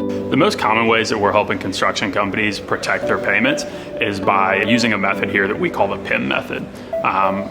The most common ways that we're helping construction companies protect their payments is by using a method here that we call the PIM method.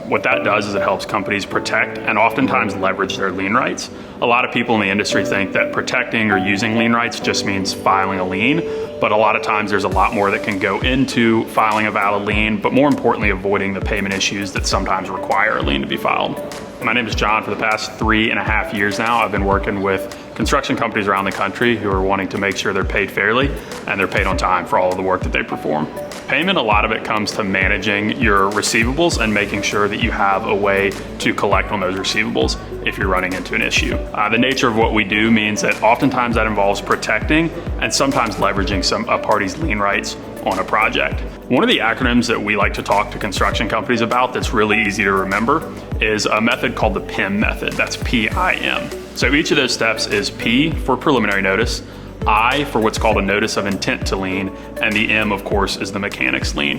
What that does is it helps companies protect and oftentimes leverage their lien rights. A lot of people in the industry think that protecting or using lien rights just means filing a lien, but a lot of times there's a lot more that can go into filing a valid lien, but more importantly, avoiding the payment issues that sometimes require a lien to be filed. My name is John. For the past 3.5 years now, I've been working with construction companies around the country who are wanting to make sure they're paid fairly and they're paid on time for all of the work that they perform. Payment, a lot of it comes to managing your receivables and making sure that you have a way to collect on those receivables if you're running into an issue. The nature of what we do means that oftentimes that involves protecting and sometimes leveraging a party's lien rights on a project. One of the acronyms that we like to talk to construction companies about that's really easy to remember is a method called the PIM method. That's P-I-M. So each of those steps is P for preliminary notice, I for what's called a notice of intent to lien, and the M, of course, is the mechanics lien.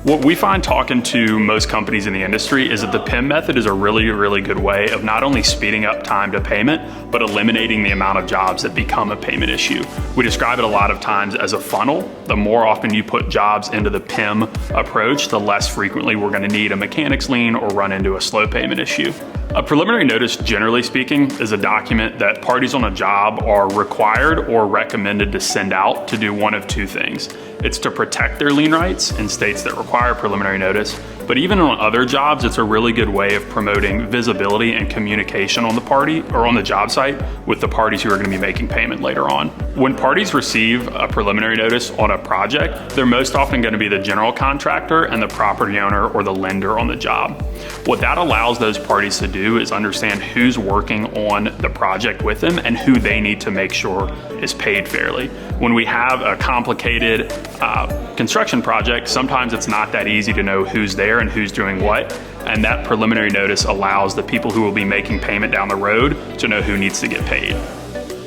What we find talking to most companies in the industry is that the PIM method is a really good way of not only speeding up time to payment, but eliminating the amount of jobs that become a payment issue. We describe it a lot of times as a funnel. The more often you put jobs into the PIM approach, the less frequently we're gonna need a mechanics lien or run into a slow payment issue. A preliminary notice, generally speaking, is a document that parties on a job are required or recommended to send out to do one of two things. It's to protect their lien rights in states that require preliminary notice, but even on other jobs, it's a really good way of promoting visibility and communication on the party or on the job site with the parties who are going to be making payment later on. When parties receive a preliminary notice on a project, they're most often going to be the general contractor and the property owner or the lender on the job. What that allows those parties to do is understand who's working on the project with them and who they need to make sure is paid fairly. When we have a complicated construction project, sometimes it's not that easy to know who's there and who's doing what, and that preliminary notice allows the people who will be making payment down the road to know who needs to get paid.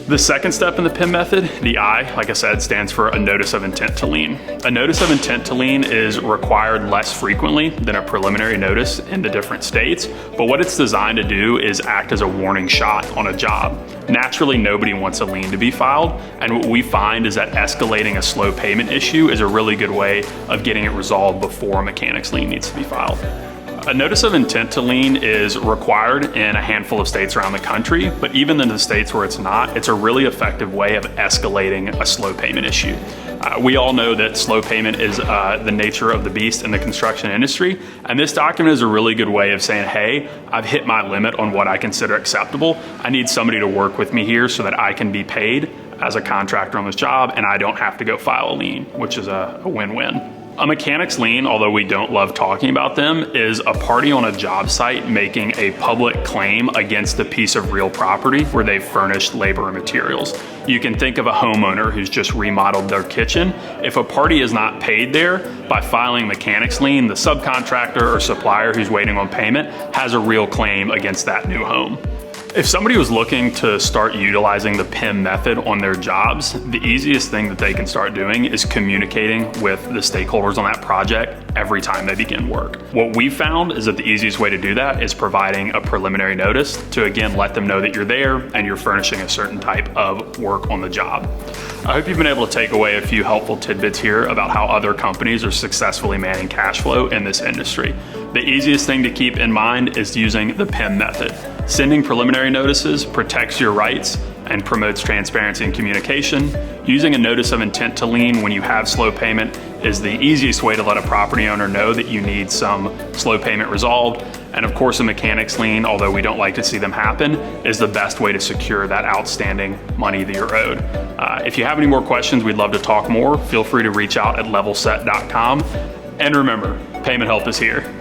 The second step in the PIM method, the I, like I said, stands for a notice of intent to lien. A notice of intent to lien is required less frequently than a preliminary notice in the different states, but what it's designed to do is act as a warning shot on a job. Naturally, nobody wants a lien to be filed, and what we find is that escalating a slow payment issue is a really good way of getting it resolved before a mechanics lien needs to be filed. A notice of intent to lien is required in a handful of states around the country, but even in the states where it's not, it's a really effective way of escalating a slow payment issue. We all know that slow payment is the nature of the beast in the construction industry, and this document is a really good way of saying, hey, I've hit my limit on what I consider acceptable. I need somebody to work with me here so that I can be paid as a contractor on this job and I don't have to go file a lien, which is a win-win. A mechanics lien, although we don't love talking about them, is a party on a job site making a public claim against a piece of real property where they've furnished labor and materials. You can think of a homeowner who's just remodeled their kitchen. If a party is not paid there, by filing mechanics lien, the subcontractor or supplier who's waiting on payment has a real claim against that new home. If somebody was looking to start utilizing the PIM method on their jobs, the easiest thing that they can start doing is communicating with the stakeholders on that project every time they begin work. What we found is that the easiest way to do that is providing a preliminary notice to, again, let them know that you're there and you're furnishing a certain type of work on the job. I hope you've been able to take away a few helpful tidbits here about how other companies are successfully managing cash flow in this industry. The easiest thing to keep in mind is using the PIM method. Sending preliminary notices protects your rights and promotes transparency and communication. Using a notice of intent to lien when you have slow payment is the easiest way to let a property owner know that you need some slow payment resolved. And of course, a mechanics lien, although we don't like to see them happen, is the best way to secure that outstanding money that you're owed. If you have any more questions, we'd love to talk more. Feel free to reach out at levelset.com. And remember, payment help is here.